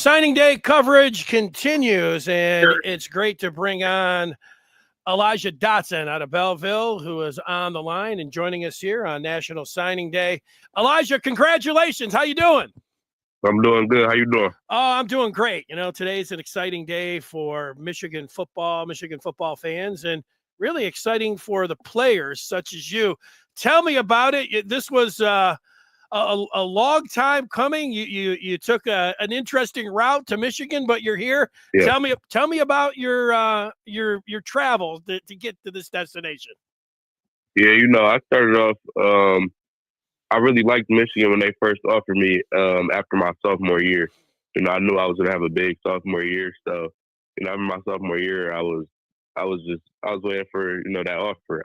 Signing day coverage continues, and it's great to bring on Elijah Dotson out of Belleville, who is on the line and joining us here on National Signing Day. Elijah, congratulations. How you doing? I'm doing good. How you doing? Oh, I'm doing great. You know, today's an exciting day for Michigan football fans, and really exciting for the players such as you. Tell me about it. This was a long time coming. You took an interesting route to Michigan, but you're here. Yeah. Tell me about your travels to get to this destination. Yeah, I started off. I really liked Michigan when they first offered me after my sophomore year. I knew I was gonna have a big sophomore year, so after my sophomore year, I was waiting for that offer.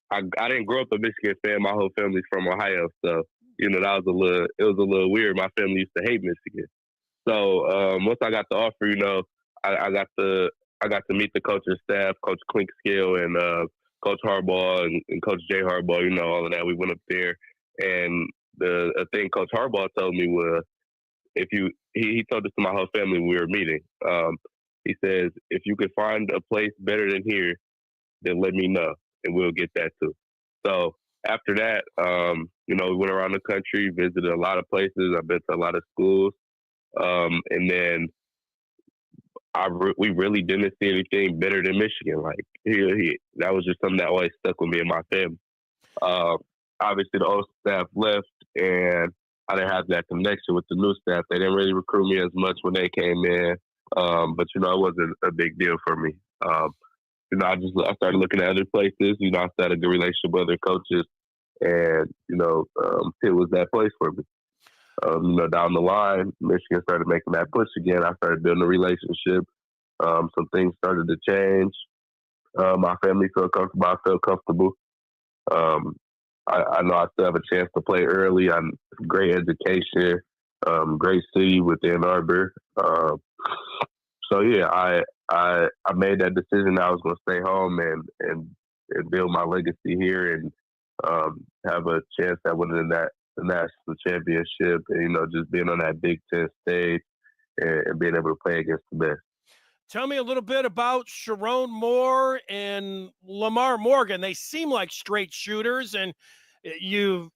I didn't grow up a Michigan fan. My whole family's from Ohio, so it was a little weird. My family used to hate Michigan. So once I got the offer, I got to meet the coaching staff, Coach Klinkskill and Coach Harbaugh and Coach Jay Harbaugh. All of that. We went up there, and the thing Coach Harbaugh told me was, he told this to my whole family when we were meeting. He says, if you could find a place better than here, then let me know, and we'll get that too. So after that, we went around the country, visited a lot of places. I've been to a lot of schools, and then we really didn't see anything better than Michigan. Like that was just something that always stuck with me and my family. Obviously, the old staff left, and I didn't have that connection with the new staff. They didn't really recruit me as much when they came in, but it wasn't a big deal for me. I started looking at other places. I started a good relationship with other coaches, and it was that place for me. Down the line, Michigan started making that push again. I started building a relationship. Some things started to change. My family felt comfortable. I felt comfortable. I know I still have a chance to play early. I'm great education, great city with Ann Arbor. So yeah, I made that decision that I was going to stay home and build my legacy here and have a chance at winning the national championship and just being on that Big Ten stage and being able to play against the best. Tell me a little bit about Sharon Moore and Lamar Morgan. They seem like straight shooters, and you've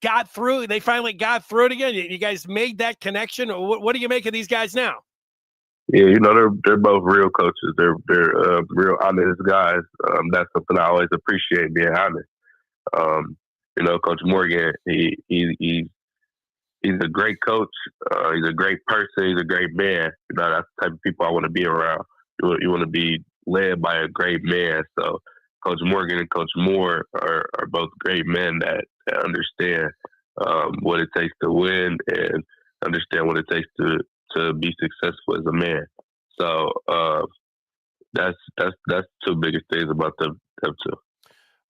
got through. They finally got through it again. You guys made that connection. What do you make of these guys now? Yeah, they're both real coaches. They're real honest guys. That's something I always appreciate, being honest. Coach Morgan, he's a great coach. He's a great person. He's a great man. That's the type of people I want to be around. You want to be led by a great man. So Coach Morgan and Coach Moore are both great men that understand what it takes to win and understand what it takes to be successful as a man. So that's two biggest things about them two.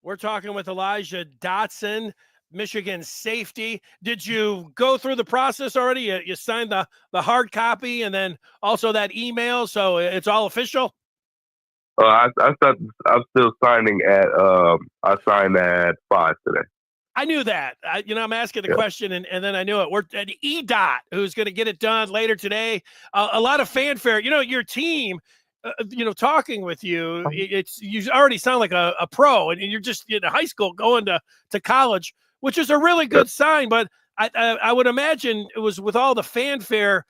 We're talking with Elijah Dotson, Michigan safety. Did you go through the process already? You signed the hard copy and then also that email, so it's all official? I'm still signing I signed at 5 today. I knew that. I'm asking the question, and then I knew it. We're at E-Dot, who's going to get it done later today. A lot of fanfare. Your team, talking with you, you already sound like a pro, and you're just in high school going to college, which is a really good sign. But I would imagine it was with all the fanfare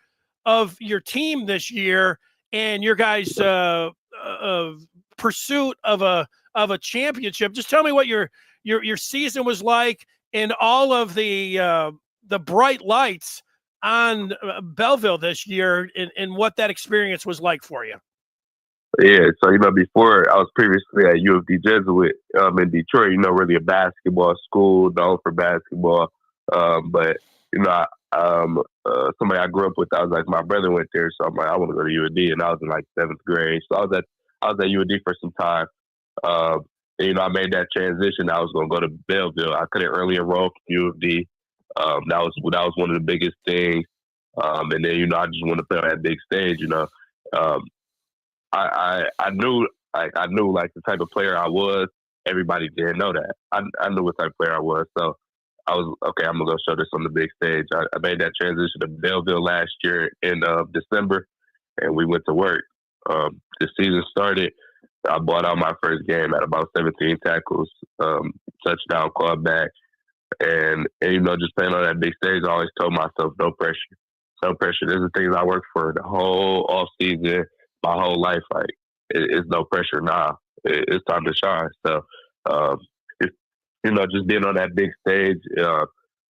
of your team this year and your guys' pursuit of a championship. Just tell me what your season was like and all of the bright lights on Belleville this year and what that experience was like for you. Yeah, so before I was previously at U of D Jesuit in Detroit. Really a basketball school, known for basketball. But somebody I grew up with, I was like, my brother went there, so I'm like, I want to go to U of D, and I was in like 7th grade. So I was at U of D for some time. And, I made that transition. I was going to go to Belleville. I couldn't early enroll for U of D. That was one of the biggest things. And then I just want to play on that big stage. I knew like the type of player I was. Everybody didn't know that. I knew what type of player I was. So I was okay. I'm gonna go show this on the big stage. I made that transition to Belleville last year in December, and we went to work. The season started. I bought out my first game at about 17 tackles, touchdown, called back, and just playing on that big stage. I always told myself, no pressure, no pressure. There's the things I worked for the whole off season, my whole life. Like it's no pressure now. It's time to shine. So, it's just being on that big stage.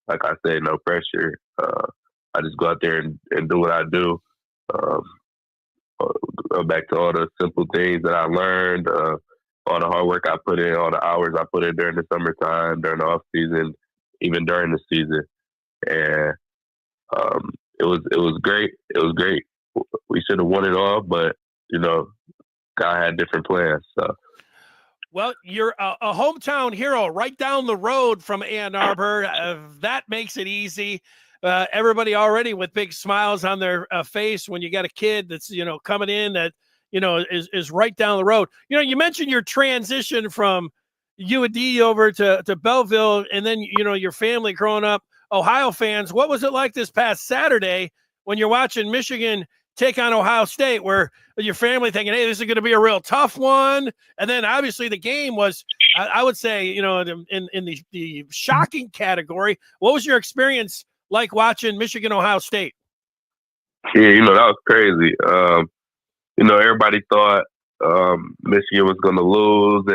Like I said, no pressure. I just go out there and do what I do. Go back to all the simple things that I learned, all the hard work I put in, all the hours I put in during the summertime, during the off season, even during the season, and it was great. It was great. We should have won it all, but God had different plans. So. Well, you're a hometown hero right down the road from Ann Arbor. That makes it easy. Everybody already with big smiles on their face when you got a kid that's, coming in that, is right down the road. You mentioned your transition from UAD over to Belleville, and then, your family growing up, Ohio fans. What was it like this past Saturday when you're watching Michigan take on Ohio State, where your family thinking, hey, this is going to be a real tough one? And then obviously the game was, I would say, in the shocking category. What was your experience like watching Michigan, Ohio State? Yeah, that was crazy. Everybody thought Michigan was going to lose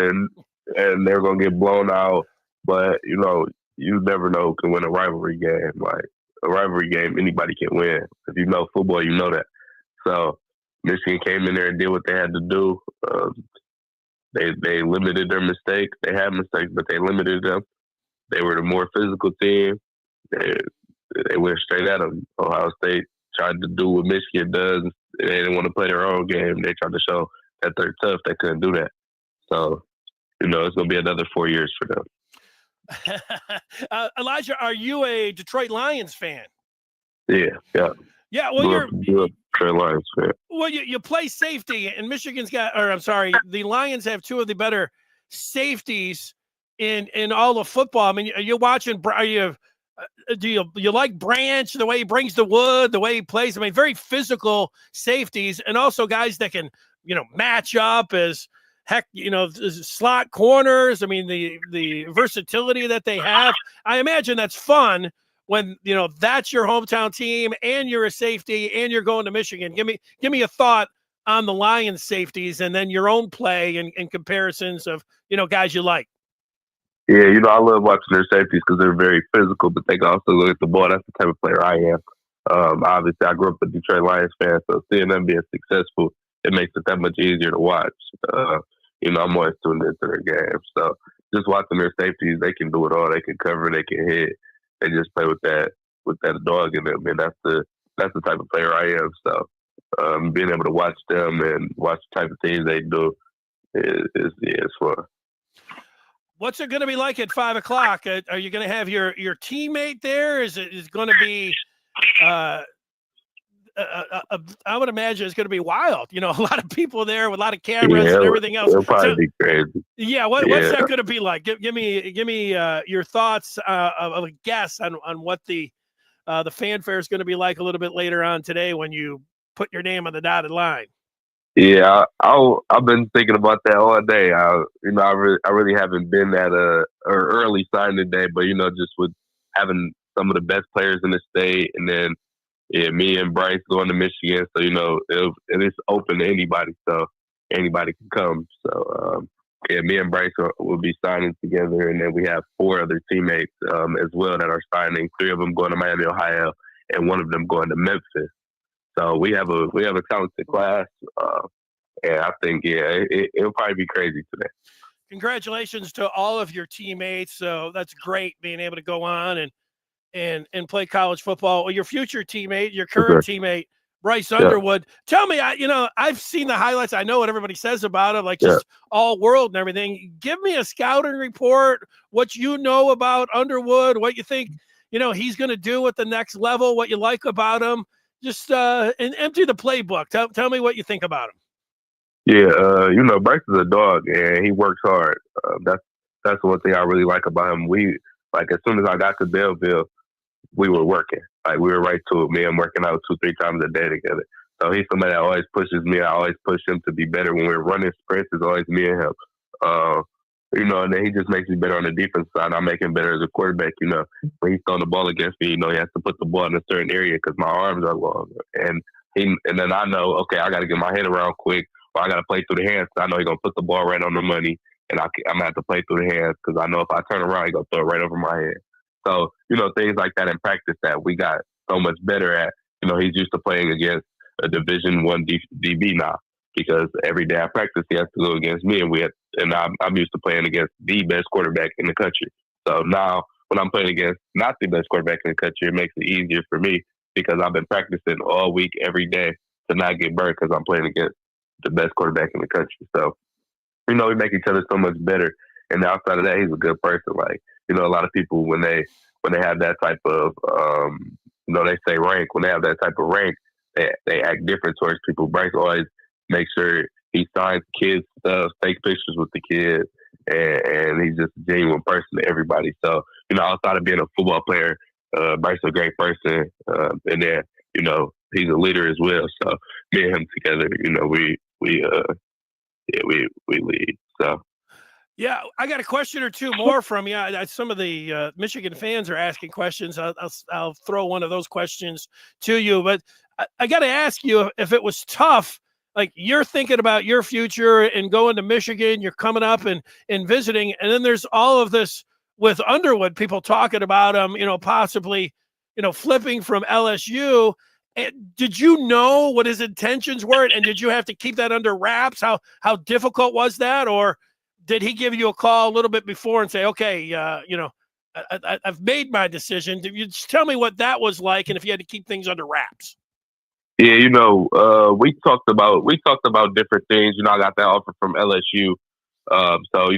and they were going to get blown out. But, you never know who can win a rivalry game. Like, a rivalry game, anybody can win. If you know football, you know that. So Michigan came in there and did what they had to do. They limited their mistakes. They had mistakes, but they limited them. They were the more physical team. They went straight at them. Ohio State tried to do what Michigan does. They didn't want to play their own game. They tried to show that they're tough. They couldn't do that. So, it's going to be another 4 years for them. Elijah, are you a Detroit Lions fan? Yeah. Yeah, well, you're Detroit Lions fan. Well, you play safety, and Michigan's the Lions have two of the better safeties in all of football. I mean, you're watching. Do you like Branch, the way he brings the wood, the way he plays? I mean, very physical safeties, and also guys that can match up as heck. Slot corners. I mean, the versatility that they have. I imagine that's fun when that's your hometown team and you're a safety and you're going to Michigan. Give me a thought on the Lions safeties and then your own play and comparisons of guys you like. Yeah, I love watching their safeties because they're very physical, but they can also look at the ball. That's the type of player I am. Obviously, I grew up a Detroit Lions fan, so seeing them being successful, it makes it that much easier to watch. I'm always tuned into their game. So just watching their safeties, they can do it all. They can cover, they can hit. They just play with that dog in them, and that's the type of player I am. So being able to watch them and watch the type of things they do is fun. What's it going to be like at 5 o'clock? Are you going to have your teammate there? Is going to be? I would imagine it's going to be wild. A lot of people there with a lot of cameras and everything else. It'll probably be crazy. Yeah, what's that going to be like? Give me your thoughts of a guess on what the fanfare is going to be like a little bit later on today when you put your name on the dotted line. Yeah, I've been thinking about that all day. I really haven't been at a early signing day, but just with having some of the best players in the state, and then me and Bryce going to Michigan, so it is open to anybody, so anybody can come. So me and Bryce will be signing together, and then we have 4 other teammates as well that are signing. 3 of them going to Miami, Ohio, and 1 of them going to Memphis. So we have a talented class, and I think it'll probably be crazy today. Congratulations to all of your teammates. So that's great being able to go on and play college football. Well, your future teammate, your current teammate, Bryce Underwood. Tell me, I've seen the highlights. I know what everybody says about him, like just all world and everything. Give me a scouting report, what you know about Underwood, what you think, he's going to do at the next level, what you like about him. Just and empty the playbook. Tell me what you think about him. Yeah, Bryce is a dog, and he works hard. That's one thing I really like about him. Like as soon as I got to Belleville, we were working. Like we were right to it. Me and him working out 2-3 times a day together. So he's somebody that always pushes me. I always push him to be better. When we're running sprints, it's always me and him. And then he just makes me better on the defense side. I make him better as a quarterback. When he's throwing the ball against me, he has to put the ball in a certain area because my arms are long. And then I know, okay, I got to get my head around quick, or I got to play through the hands. I know he's gonna put the ball right on the money, and I'm gonna have to play through the hands because I know if I turn around, he's gonna throw it right over my head. So things like that in practice that we got so much better at. He's used to playing against a Division I DB now because every day I practice, he has to go against me, and I'm used to playing against the best quarterback in the country. So now when I'm playing against not the best quarterback in the country, it makes it easier for me because I've been practicing all week, every day to not get burned because I'm playing against the best quarterback in the country. So, we make each other so much better. And outside of that, he's a good person. Like, a lot of people when they have that type of they say rank, when they have that type of rank, they act different towards people. Bryce always makes sure he signs kids stuff, takes pictures with the kids, and he's just a genuine person to everybody. So, outside of being a football player, Bryce is a great person. And then, he's a leader as well. So me and him together, we lead. So. Yeah, I got a question or two more from you. Some of the Michigan fans are asking questions. I'll throw one of those questions to you. But I got to ask you if it was tough, like you're thinking about your future and going to Michigan, you're coming up and visiting, and then there's all of this with Underwood, people talking about him, possibly, flipping from LSU. And did you know what his intentions were, and did you have to keep that under wraps? How difficult was that, or did he give you a call a little bit before and say, okay, I've made my decision? You just tell me what that was like, and if you had to keep things under wraps. Yeah, we talked about different things. I got that offer from LSU. So,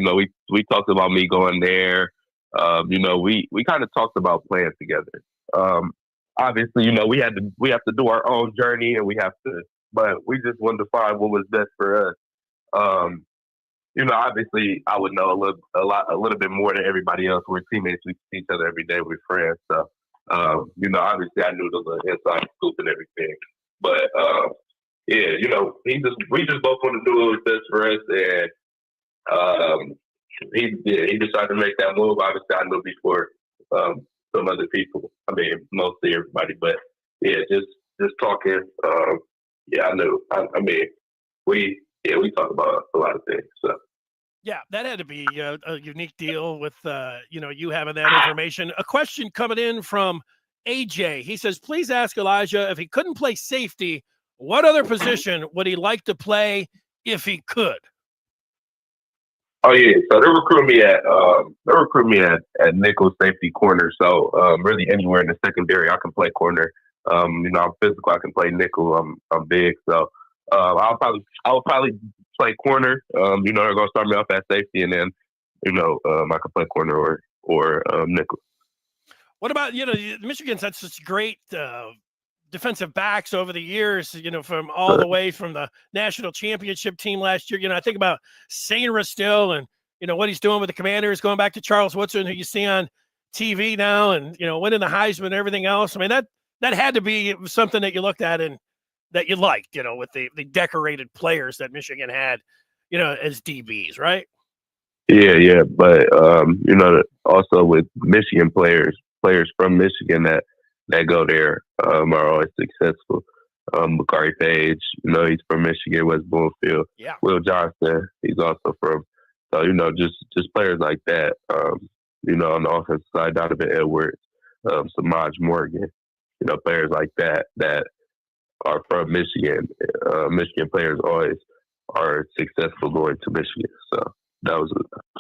we talked about me going there. We kind of talked about playing together. Obviously, we have to do our own journey, and but we just wanted to find what was best for us. Obviously, I would know a little bit more than everybody else. We're teammates. We see each other every day. We're friends. So, obviously, I knew the little inside scoop and everything. But we just both want to do what was best for us, and he decided to make that move. Obviously, I knew before some other people. I mean, mostly everybody, but yeah, just talking. I knew. We talk about a lot of things. So. Yeah, that had to be a unique deal with, you having that information. A question coming in from AJ. He says, please ask Elijah if he couldn't play safety, what other position would he like to play if he could? Oh yeah, so they recruit me at nickel safety corner. So really anywhere in the secondary, I can play corner. I'm physical. I can play nickel. I'm big. So I'll probably play corner. They're gonna start me off at safety, and then I can play corner or nickel. What about Michigan's had such great defensive backs over the years, from all the way from the national championship team last year. I think about Sainra still, and what he's doing with the Commanders, going back to Charles Woodson, who you see on TV now, and winning the Heisman and everything else. I mean, that had to be something that you looked at and that you liked, with the decorated players that Michigan had, as DBs, right? Yeah, but also with Michigan players from Michigan that go there are always successful. Bakari Page, he's from Michigan, West Bloomfield. Yeah. Will Johnson, he's also from. So just players like that. On the offensive side, Donovan Edwards, Samaj Morgan, players like that are from Michigan. Michigan players always are successful going to Michigan. So that was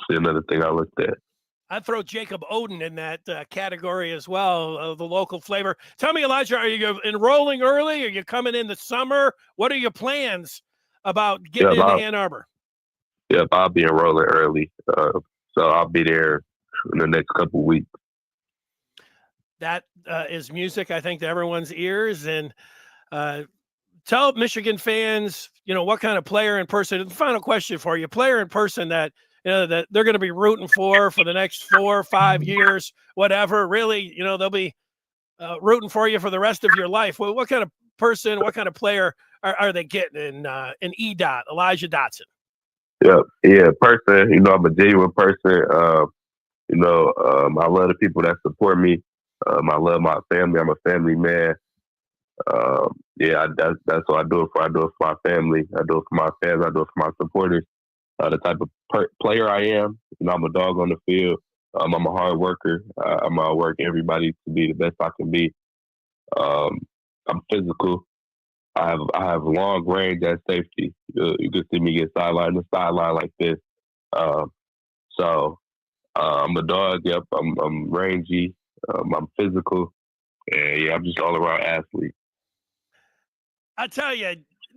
another thing I looked at. I'd throw Jacob Oden in that category as well, the local flavor. Tell me, Elijah, are you enrolling early? Are you coming in the summer? What are your plans about getting into Ann Arbor? Yep, I'll be enrolling early. So I'll be there in the next couple of weeks. That is music, I think, to everyone's ears. And tell Michigan fans, what kind of player in person. Final question for you: player in person that that they're going to be rooting for the next 4 or 5 years, whatever. Really, they'll be rooting for you for the rest of your life. Well, what kind of person, what kind of player are they getting in E-Dot, Elijah Dotson? Yeah, person. I'm a genuine person. I love the people that support me. I love my family. I'm a family man. That's what I do it for. I do it for my family. I do it for my fans. I do it for my supporters. The type of player I am. I'm a dog on the field. I'm a hard worker. I'm out work everybody to be the best I can be. I'm physical. I have long range at safety. You can see me get sideline to sideline like this. I'm a dog. Yep, I'm rangy. I'm physical, and I'm just all around athlete. I tell you,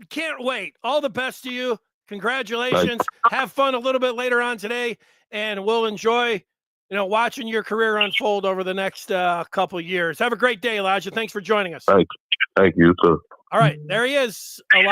can't wait. All the best to you. Congratulations. Have fun a little bit later on today, and we'll enjoy, watching your career unfold over the next couple years. Have a great day, Elijah. Thanks for joining us. Thank you too. All right, there he is, Elijah.